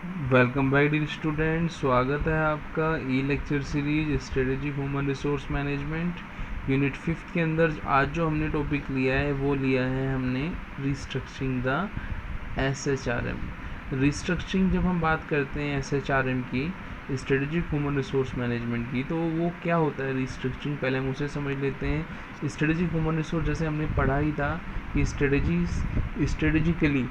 Welcome back dear student, स्वागत है आपका e lecture series strategy human resource management unit 5 के अंदर। आज जो हमने टॉपिक लिया है वो लिया है हमने रिस्ट्रक्चरिंग द SHRM। रिस्ट्रक्चरिंग जब हम बात करते हैं SHRM की, स्ट्रेटेजिक ह्यूमन रिसोर्स मैनेजमेंट की, तो वो क्या होता है रिस्ट्रक्चरिंग, पहले हम उसे समझ लेते हैं। स्ट्रेटेजिक ह्यूमन रिसोर्स जैसे हमने पढ़ा ही था कि स्ट्रेटेजिकली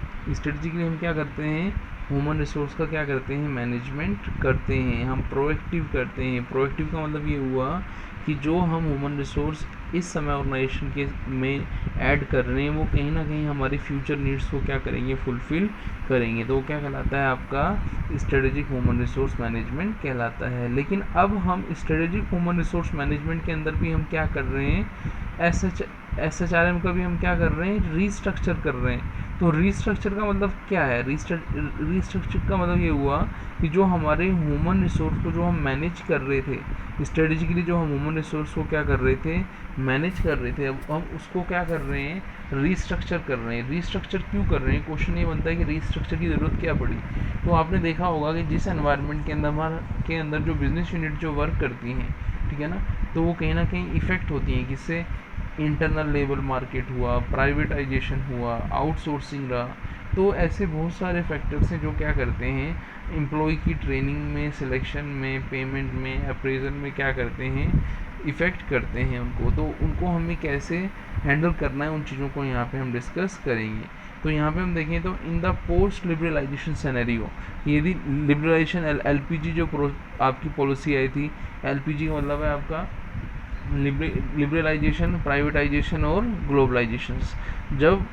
हम क्या करते हैं, ह्यूमन रिसोर्स का क्या करते हैं, मैनेजमेंट करते हैं, हम प्रोएक्टिव करते हैं। प्रोएक्टिव का मतलब ये हुआ कि जो हम ह्यूमन रिसोर्स इस समय ऑर्गेनाइजेशन के में ऐड कर रहे हैं वो कहीं ना कहीं हमारी फ्यूचर नीड्स को क्या करेंगे, फुलफिल करेंगे। तो वो क्या कहलाता है, आपका स्ट्रेटेजिक ह्यूमन रिसोर्स मैनेजमेंट कहलाता है। लेकिन अब हम स्ट्रेटेजिक ह्यूमन रिसोर्स मैनेजमेंट के अंदर भी हम क्या कर रहे हैं, SHRM का भी हम क्या कर रहे हैं, रीस्ट्रक्चर कर रहे हैं। तो रीस्ट्रक्चर का मतलब क्या है, रीस्ट्रक्चर का मतलब ये हुआ कि जो हमारे ह्यूमन रिसोर्स को जो हम मैनेज कर रहे थे स्ट्रेटेजिकली, जो हम ह्यूमन रिसोर्स को क्या कर रहे थे, मैनेज कर रहे थे, अब हम उसको क्या कर रहे हैं, रीस्ट्रक्चर कर रहे हैं। रीस्ट्रक्चर क्यों कर रहे हैं, क्वेश्चन ये बनता है कि रीस्ट्रक्चर की ज़रूरत क्या पड़ी। तो आपने देखा होगा कि जिस एनवायरनमेंट के अंदर जो बिजनेस यूनिट जो वर्क करती हैं, ठीक है ना, तो वो कहीं ना कहीं इफ़ेक्ट होती हैं किससे, इंटरनल लेबर मार्केट हुआ, प्राइवेटाइजेशन हुआ, आउटसोर्सिंग रहा। तो ऐसे बहुत सारे फैक्टर्स हैं जो क्या करते हैं, एम्प्लॉय की ट्रेनिंग में, सिलेक्शन में, पेमेंट में, अप्रेजल में क्या करते हैं, इफ़ेक्ट करते हैं उनको। तो उनको हमें कैसे हैंडल करना है, उन चीज़ों को यहाँ पे हम डिस्कस करेंगे। तो यहाँ पे हम देखें तो in the post liberalization scenario, यदि लिबरलाइजेशन LPG जो आपकी पॉलिसी आई थी, LPG का मतलब है आपका लिबरलाइजेशन, प्राइवेटाइजेशन और ग्लोबलाइजेशन। जब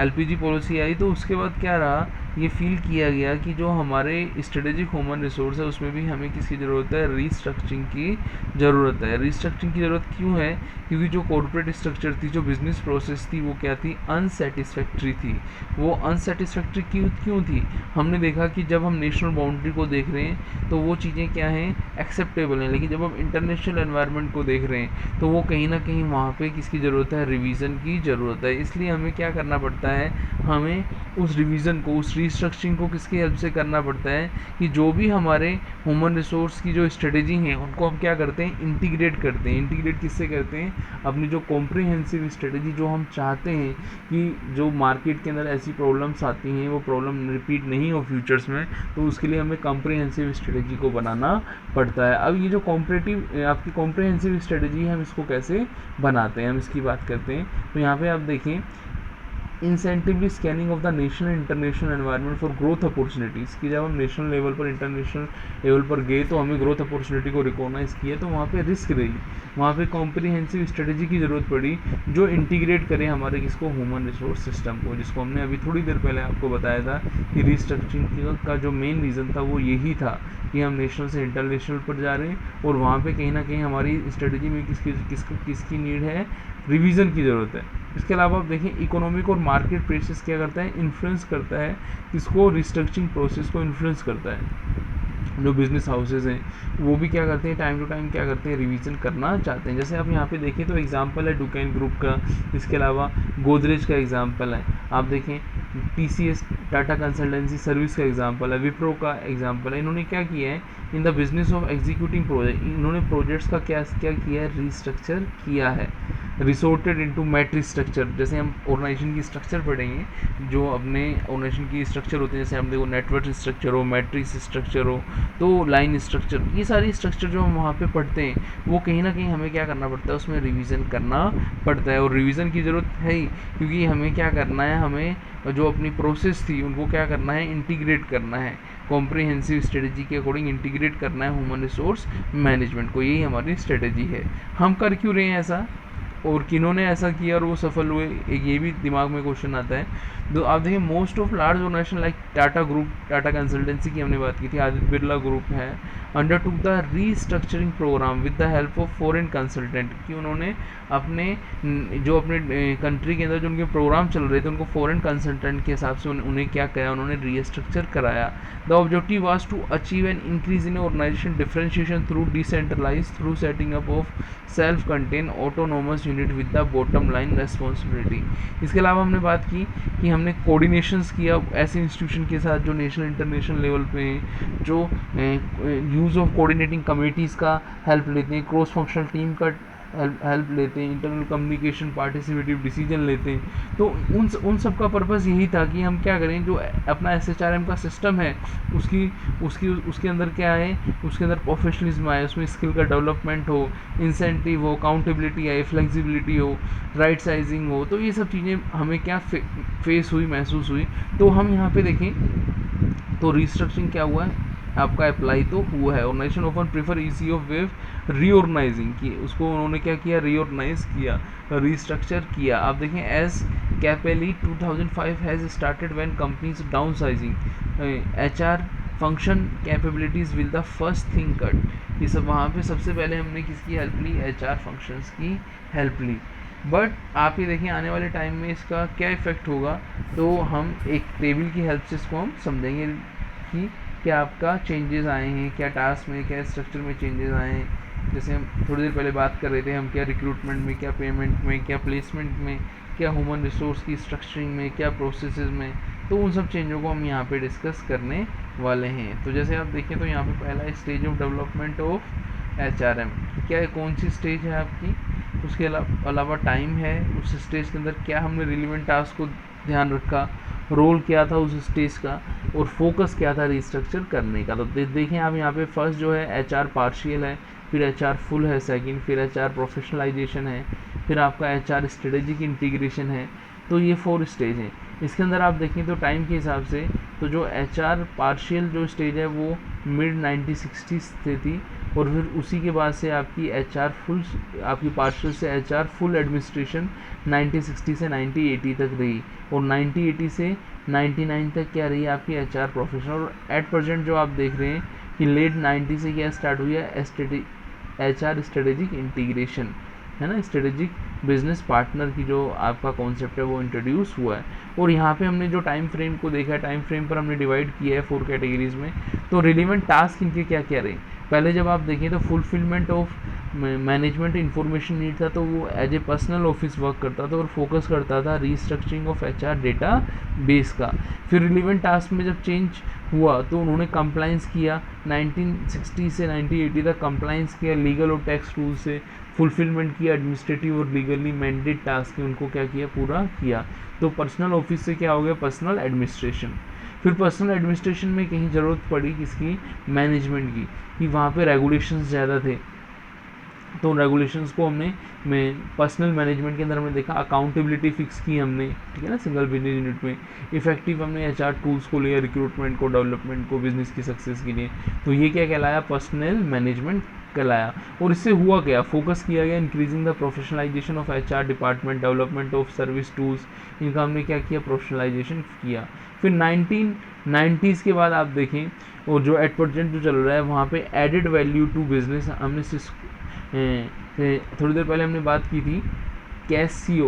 LPG पॉलिसी आई तो उसके बाद क्या रहा, ये फील किया गया कि जो हमारे स्ट्रेटेजिक ह्यूमन रिसोर्स है उसमें भी हमें किसकी ज़रूरत है, रीस्ट्रक्चरिंग की ज़रूरत है। रीस्ट्रक्चरिंग की ज़रूरत क्यों है, क्योंकि जो कॉर्पोरेट स्ट्रक्चर थी, जो बिजनेस प्रोसेस थी, वो क्या थी, अनसेटिस्फैक्ट्री थी। वो अनसेटिस्फैक्ट्री क्यों थी, हमने देखा कि जब हम नेशनल बाउंड्री को देख रहे हैं तो वो चीज़ें क्या हैं, एक्सेप्टेबल हैं। लेकिन जब हम इंटरनेशनल एनवायरनमेंट को देख रहे हैं तो वो कहीं ना कहीं वहाँ पे किसकी ज़रूरत है, रिवीजन की ज़रूरत है। इसलिए हमें क्या करना पड़ता है, हमें उस रिवीजन को, उस रीस्ट्रक्चरिंग को किसकी हेल्प से करना पड़ता है कि जो भी हमारे ह्यूमन रिसोर्स की जो स्ट्रेटेजी हैं उनको हम क्या करते हैं, इंटीग्रेट करते हैं। इंटीग्रेट किससे करते हैं, अपनी जो कॉम्प्रिहेंसिव स्ट्रेटेजी जो हम चाहते हैं कि जो मार्केट के अंदर ऐसी प्रॉब्लम्स आती हैं वो प्रॉब्लम रिपीट नहीं हो फ्यूचर्स में, तो उसके लिए हमें कॉम्प्रिहेंसिव स्ट्रेटेजी को बनाना पड़ता है। अब ये जो आपकी कॉम्प्रिहेंसिव स्ट्रेटेजी है, हम इसको कैसे बनाते हैं, हम इसकी बात करते हैं। तो यहाँ पे आप देखें, incentively scanning of the national international environment for growth opportunities, कि जब हम नेशनल लेवल पर, इंटरनेशनल लेवल पर गए तो हमें ग्रोथ अपॉर्चुनिटी को रिकॉग्नाइज किया, तो वहाँ पे रिस्क रही, वहाँ पे कॉम्प्रिहेंसिव स्ट्रेटेजी की ज़रूरत पड़ी जो इंटीग्रेट करे हमारे किसको, ह्यूमन रिसोर्स सिस्टम को, जिसको हमने अभी थोड़ी देर पहले आपको बताया था कि रिस्ट्रक्चरिंग का जो मेन रीज़न था वो यही था कि हम नेशनल से इंटरनेशनल पर जा रहे हैं और वहाँ पे कहीं ना कहीं हमारी स्ट्रेटेजी में किसकी नीड है, रिवीजन की ज़रूरत है। इसके अलावा आप देखें, इकोनॉमिक और मार्केट प्रेशर्स क्या करता है, इन्फ्लुएंस करता है किसको, रिस्ट्रक्चरिंग प्रोसेस को इन्फ्लुएंस करता है। जो बिजनेस हाउसेज हैं वो भी क्या करते हैं, टाइम टू टाइम क्या करते हैं, रिवीजन करना चाहते हैं। जैसे आप यहाँ पे देखें तो एग्जांपल है डुकेन ग्रुप का, इसके अलावा गोदरेज का एग्जांपल है, आप देखें TCS टाटा कंसल्टेंसी सर्विस का एग्जांपल है, विप्रो का एग्जांपल है। इन्होंने क्या किया है, in the business of executing project, इन्होंने प्रोजेक्ट्स का क्या किया है, रीस्ट्रक्चर किया है। रिसोर्टेड इनटू मैट्रिक्स स्ट्रक्चर, जैसे हम ऑर्गेनाइजेशन की स्ट्रक्चर पढ़ेंगे, जो अपने ऑर्गेनाइजेशन की स्ट्रक्चर होती है, जैसे हम देखो नेटवर्क स्ट्रक्चर हो, मैट्रिक्स स्ट्रक्चर हो, तो लाइन स्ट्रक्चर, ये सारी स्ट्रक्चर जो हम वहाँ पे पढ़ते हैं वो कहीं ना कहीं हमें क्या करना पड़ता है, उसमें रिवीजन करना पड़ता है। और रिवीजन की ज़रूरत है ही, क्योंकि हमें क्या करना है, हमें जो अपनी प्रोसेस थी उनको क्या करना है, इंटीग्रेट करना है, कॉम्प्रिहेंसिव स्ट्रेटेजी के अकॉर्डिंग इंटीग्रेट करना है ह्यूमन रिसोर्स मैनेजमेंट को। यही हमारी स्ट्रेटेजी है। हम कर क्यों रहे हैं ऐसा, और किन्होंने ऐसा किया और वो सफल हुए, एक ये भी दिमाग में क्वेश्चन आता है। तो आप देखिए, most of large organization like Tata group, Tata consultancy की हमने बात की थी, आदित्य बिरला ग्रुप है, undertook the restructuring programme with the help of foreign consultant, कि उन्होंने अपने जो अपने कंट्री के अंदर जो उनके प्रोग्राम चल रहे थे उनको फॉरेन कंसल्टेंट के हिसाब से उन्हें क्या किया, उन्होंने रीस्ट्रक्चर कराया। The objective was to achieve an increase in organization differentiation through decentralize through setting up of self content autonomous unit with the bottom line responsibility. इसके अलावा हमने बात की कि हमने कोऑर्डिनेशंस किया ऐसे इंस्टीट्यूशन के साथ जो नेशनल इंटरनेशनल लेवल पे हैं, जो यूज़ ऑफ कोऑर्डिनेटिंग कमेटीज़ का हेल्प लेते हैं, क्रॉस फंक्शनल टीम का हेल्प लेते हैं, इंटरनल कम्युनिकेशन पार्टिसिपेटिव डिसीजन लेते हैं। तो उन सब का पर्पज़ यही था कि हम क्या करें, जो अपना SHRM का सिस्टम है उसके अंदर क्या है, उसके अंदर प्रोफेशनलिज्म आए, उसमें स्किल का डेवलपमेंट हो, इंसेंटिव हो, अकाउंटेबिलिटी आए, फ्लेक्सिबिलिटी हो, राइट साइजिंग हो। तो ये सब चीज़ें हमें क्या फेस हुई, महसूस हुई। तो हम यहाँ पे देखें तो रिस्ट्रक्चरिंग क्या हुआ है आपका, अप्लाई तो हुआ है। Organization often prefer easy of wave reorganizing की, उसको उन्होंने क्या किया, रीऑर्गेनाइज किया, रिस्ट्रक्चर किया। आप देखें as Cappelli 2005 has started when companies downsizing HR function capabilities will the first thing cut. ये सब वहाँ पे सबसे पहले हमने किसकी हेल्प ली, HR फंक्शंस की हेल्प ली। बट आप ये देखें आने वाले टाइम में इसका क्या इफ़ेक्ट होगा, तो हम एक टेबल की हेल्प से इसको हम समझेंगे कि क्या आपका चेंजेस आए हैं, क्या टास्क में, क्या स्ट्रक्चर में चेंजेस आए हैं। जैसे हम थोड़ी देर पहले बात कर रहे थे, हम क्या रिक्रूटमेंट में, क्या पेमेंट में, क्या प्लेसमेंट में, क्या ह्यूमन रिसोर्स की स्ट्रक्चरिंग में, क्या प्रोसेसेस में, तो उन सब चेंजों को हम यहाँ पे डिस्कस करने वाले हैं। तो जैसे आप देखें तो यहाँ पे पहला stage of development of HRM, क्या है, कौन सी स्टेज है आपकी, उसके अलावा टाइम है, उस स्टेज के अंदर क्या हमने रिलेवेंट टास्क को ध्यान रखा, रोल क्या था उस स्टेज का, और फोकस क्या था रिस्ट्रक्चर करने का। तो देखें आप यहाँ पे फर्स्ट जो है HR पार्शियल है, फिर HR फुल है सेकंड, फिर HR प्रोफेशनलाइजेशन है, फिर आपका HR स्ट्रेटेजिक इंटीग्रेशन है। तो ये 4 स्टेज हैं। इसके अंदर आप देखें तो टाइम के हिसाब से तो जो HR पार्शियल जो स्टेज है वो मिड 1960s से थी, और फिर उसी के बाद से आपकी HR फुल, आपकी पार्शियल से HR फुल एडमिनिस्ट्रेशन 1960 से 1980 तक रही, और 1980 से 99 तक क्या रही आपकी HR प्रोफेशनल। और एट प्रेजेंट जो आप देख रहे हैं कि लेट 90 से क्या स्टार्ट हुई है, HR स्ट्रेटेजिक इंटीग्रेशन, है ना, स्ट्रेटेजिक बिजनेस पार्टनर की जो आपका कॉन्सेप्ट है वो इंट्रोड्यूस हुआ है। और यहाँ पे हमने जो टाइम फ्रेम को देखा है, टाइम फ्रेम पर हमने डिवाइड किया है 4 कैटेगरीज में। तो रिलेवेंट टास्क इनके क्या क्या रहे, पहले जब आप देखें तो fulfilment of management information need था, तो वो as a personal office work करता था और फोकस करता था restructuring of HR data base का। फिर रिलेवेंट टास्क में जब चेंज हुआ तो उन्होंने कंप्लाइंस किया, 1960 से 1980 तक कंप्लाइंस किया लीगल और टैक्स रूल से, फुलफिलमेंट किया एडमिनिस्ट्रेटिव और लीगली मैंडेट टास्क उनको क्या किया, पूरा किया। तो पर्सनल ऑफिस से क्या हो गया, पर्सनल एडमिनिस्ट्रेशन। फिर पर्सनल एडमिनिस्ट्रेशन में कहीं ज़रूरत पड़ी किसकी, मैनेजमेंट की, कि वहाँ पे रेगुलेशंस ज़्यादा थे, तो रेगुलेशंस को हमने पर्सनल मैनेजमेंट के अंदर हमने देखा, अकाउंटेबिलिटी फिक्स की हमने, ठीक है ना, सिंगल बिजनेस यूनिट में। इफेक्टिव हमने HR टूल्स को लिया, रिक्रूटमेंट को, डेवलपमेंट को, बिजनेस की सक्सेस के लिए। तो ये क्या कहलाया, पर्सनल मैनेजमेंट कहलाया। और इससे हुआ क्या, फोकस किया गया increasing the professionalisation of HR department, development of service tools, इनका हमने क्या किया, प्रोफेशनलाइजेशन किया। फिर 1990s के बाद आप देखें और जो एट प्रेजेंट जो चल रहा है वहाँ पे एडेड वैल्यू टू बिजनेस, हमने थोड़ी देर पहले हमने बात की थी कैसियो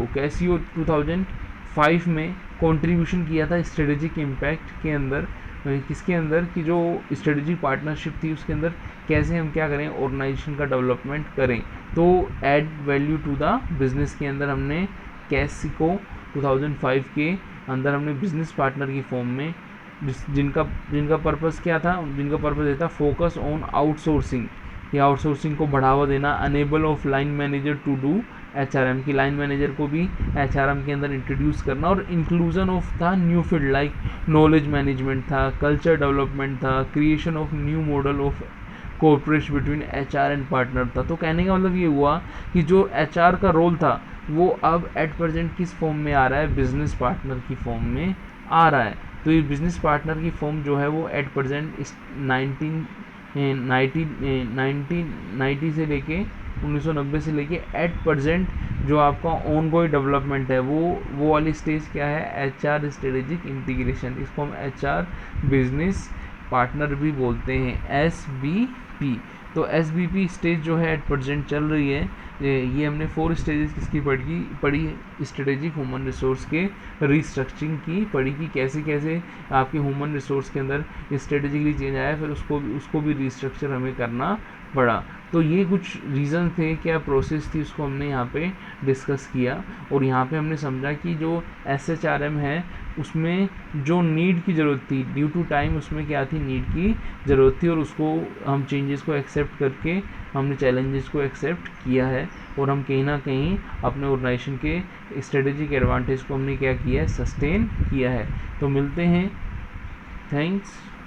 2005 में कंट्रीब्यूशन किया था स्ट्रेटेजिक इम्पैक्ट के अंदर, किसके अंदर कि जो स्ट्रेटेजिक पार्टनरशिप थी उसके अंदर कैसे हम क्या करें, ऑर्गेनाइजेशन का डेवलपमेंट करें। तो add value to the business के अंदर हमने कैसिको 2005 के अंदर हमने बिजनेस पार्टनर की फॉर्म में, जिनका पर्पस क्या था, जिनका पर्पस ये था फोकस ऑन आउटसोर्सिंग, या आउटसोर्सिंग को बढ़ावा देना, enable of line manager to do HRM, की लाइन मैनेजर को भी HRM के अंदर इंट्रोड्यूस करना, और इंक्लूजन ऑफ था new field like knowledge management था, कल्चर डेवलपमेंट था, creation of new model of cooperation between HR and partner था। तो कहने का मतलब ये हुआ कि जो HR का रोल था वो अब एट प्रेजेंट किस फॉर्म में आ रहा है, बिजनेस पार्टनर की फॉर्म में आ रहा है। तो ये बिजनेस पार्टनर की फॉर्म जो है वो एट प्रेजेंट 1990 से लेके 1990 से लेके एट प्रेजेंट जो आपका ऑन गोइंग डेवलपमेंट है वो वाली स्टेज क्या है, HR स्ट्रेटेजिक इंटीग्रेशन, इसको हम HR बिजनेस पार्टनर भी बोलते हैं, SBI। SBP। तो SBP स्टेज जो है एट प्रेजेंट चल रही है। ये हमने 4 स्टेजेस किसकी पढ़ी स्ट्रेटेजिक ह्यूमन रिसोर्स के रीस्ट्रक्चरिंग की पढ़ी कि कैसे कैसे आपके ह्यूमन रिसोर्स के अंदर स्ट्रेटेजिकली चेंज आया, फिर उसको भी रीस्ट्रक्चर हमें करना पड़ा। तो ये कुछ रीज़न थे, क्या प्रोसेस थी, उसको हमने यहाँ पे डिस्कस किया। और यहाँ पे हमने समझा कि जो SHRM है उसमें जो नीड की ज़रूरत थी ड्यू टू टाइम, उसमें क्या थी, नीड की ज़रूरत थी, और उसको हम चेंजेस को एक्सेप्ट करके हमने चैलेंजेस को एक्सेप्ट किया है, और हम कहीं ना कहीं अपने ऑर्गेनाइजेशन के स्ट्रेटेजिक एडवांटेज को हमने क्या किया है, सस्टेन किया है। तो मिलते हैं, थैंक्स।